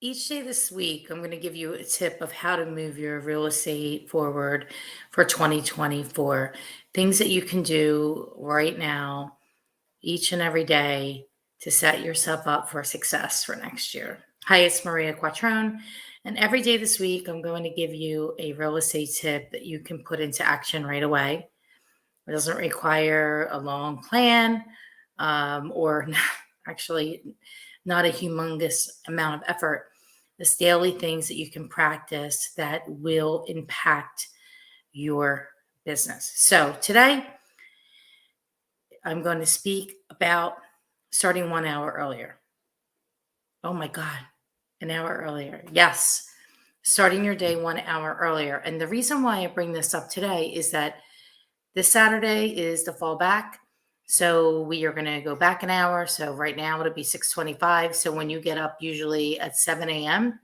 Each day this week, I'm going to give you a tip of how to move your real estate forward for 2024. Things that you can do right now, each and every day, to set yourself up for success for next year. Hi, it's Maria Quattrone. And every day this week, I'm going to give you a real estate tip that you can put into action right away. It doesn't require a long plan or actually not a humongous amount of effort. It's daily things that you can practice that will impact your business. So today, I'm going to speak about starting 1 hour earlier. Oh my God, an hour earlier. Yes, starting your day 1 hour earlier. And the reason why I bring this up today is that this Saturday is the fall back. So we are going to go back an hour. So right now it'll be 6:25. So when you get up usually at 7 a.m.,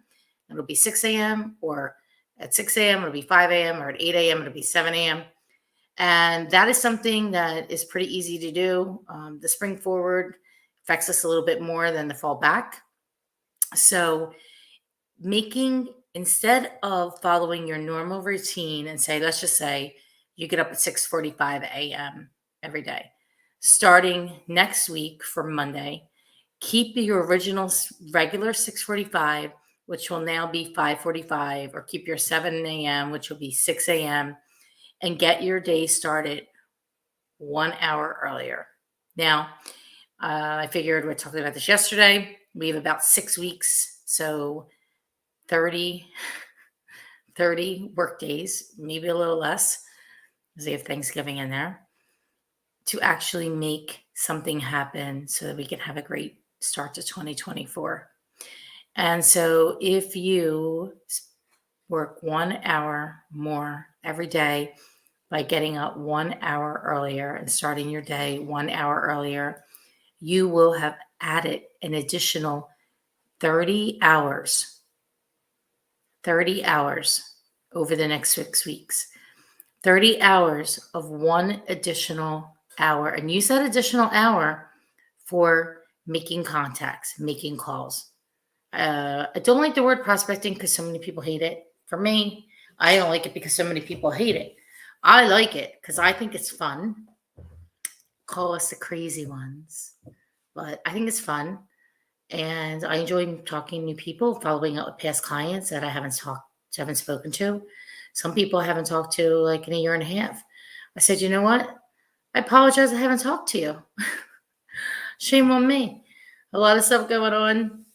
it'll be 6 a.m. or at 6 a.m. it'll be 5 a.m. or at 8 a.m. it'll be 7 a.m. And that is something that is pretty easy to do. The spring forward affects us a little bit more than the fall back. So instead of following your normal routine and say, let's just say you get up at 6:45 a.m. every day, starting next week for Monday, keep your original regular 6:45, which will now be 5:45, or keep your 7 a.m., which will be 6 a.m., and get your day started 1 hour earlier. Now, I figured we're talking about this yesterday. We have about 6 weeks, so 30 work days, maybe a little less, because they have Thanksgiving in there, to actually make something happen so that we can have a great start to 2024. And so if you work 1 hour more every day by getting up 1 hour earlier and starting your day 1 hour earlier, you will have added an additional 30 hours over the next 6 weeks. 30 hours of one additional hour. And use that additional hour for making contacts, making calls. I don't like the word prospecting because so many people hate it. For me, I don't like it because so many people hate it. I like it because I think it's fun. Call us the crazy ones. But I think it's fun. And I enjoy talking to new people, following up with past clients that I haven't spoken to. Some people I haven't talked to like in a year and a half. I said, you know what? I apologize I haven't talked to you. Shame on me. A lot of stuff going on,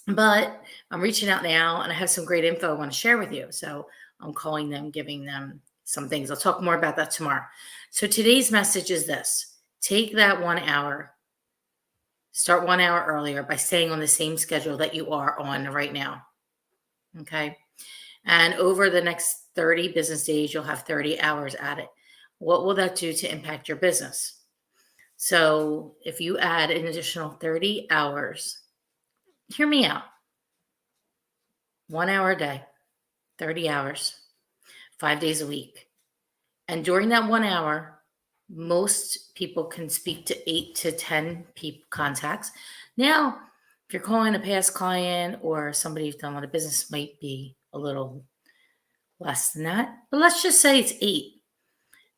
but I'm reaching out now and I have some great info I want to share with you. So I'm calling them, giving them some things. I'll talk more about that tomorrow. So today's message is this: take that 1 hour. Start 1 hour earlier by staying on the same schedule that you are on right now. Okay. And over the next 30 business days, you'll have 30 hours added. What will that do to impact your business? So if you add an additional 30 hours, hear me out. 1 hour a day, 30 hours, 5 days a week. And during that 1 hour, most people can speak to 8 to 10 people contacts. Now, if you're calling a past client or somebody who's done a lot of business, might be a little less than that. But let's just say it's 8.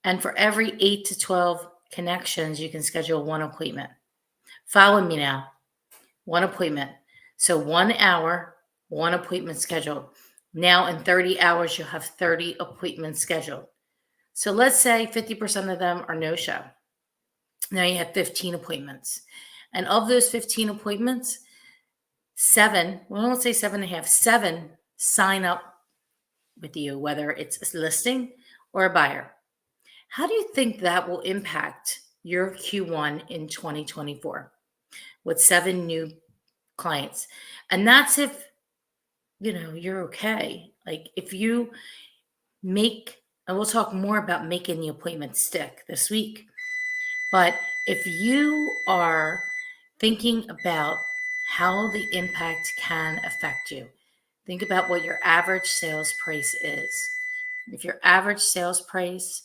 And for every 8 to 12 connections, you can schedule one appointment. Follow me now. One appointment. So 1 hour, one appointment scheduled. Now in 30 hours, you'll have 30 appointments scheduled. So let's say 50% of them are no-show. Now you have 15 appointments. And of those 15 appointments, 7, well, let's say 7.5, 7 sign up with you, whether it's a listing or a buyer. How do you think that will impact your Q1 in 2024 with 7 new clients? And that's if, you're okay. Like if you and we'll talk more about making the appointment stick this week. But if you are thinking about how the impact can affect you, think about what your average sales price is. If your average sales price,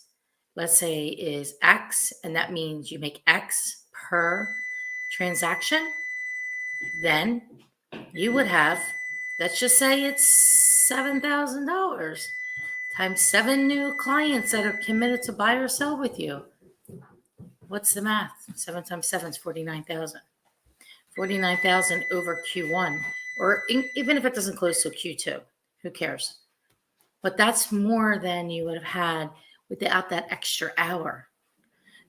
let's say, is X, and that means you make X per transaction, then you would have let's just say it's $7,000 times 7 new clients that are committed to buy or sell with you. What's the math? 7 times 7 is 49,000. 49,000 over Q1, or even if it doesn't close till Q2, who cares? But that's more than you would have had without that extra hour.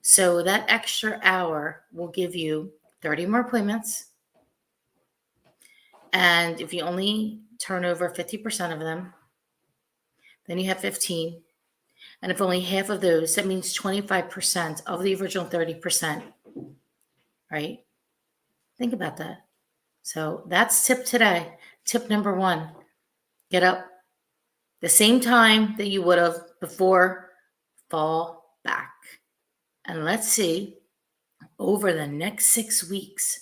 So that extra hour will give you 30 more appointments. And if you only turn over 50% of them, then you have 15. And if only half of those, that means 25% of the original 30%, right? Think about that. So that's tip today. Tip number 1, get up the same time that you would have before, fall back. And let's see over the next 6 weeks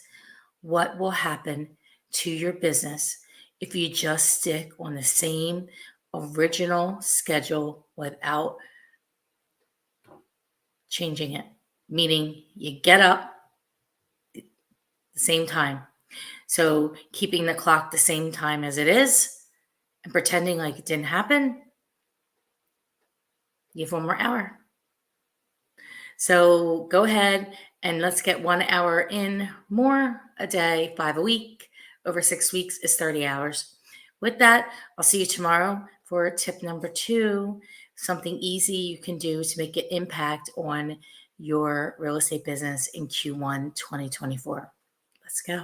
what will happen to your business if you just stick on the same original schedule without changing it. Meaning you get up the same time. So keeping the clock the same time as it is and pretending like it didn't happen, you have 1 more hour. So go ahead and let's get 1 hour in more a day, 5 a week. Over 6 weeks is 30 hours. With that, I'll see you tomorrow for tip number 2, something easy you can do to make an impact on your real estate business in Q1 2024. Let's go.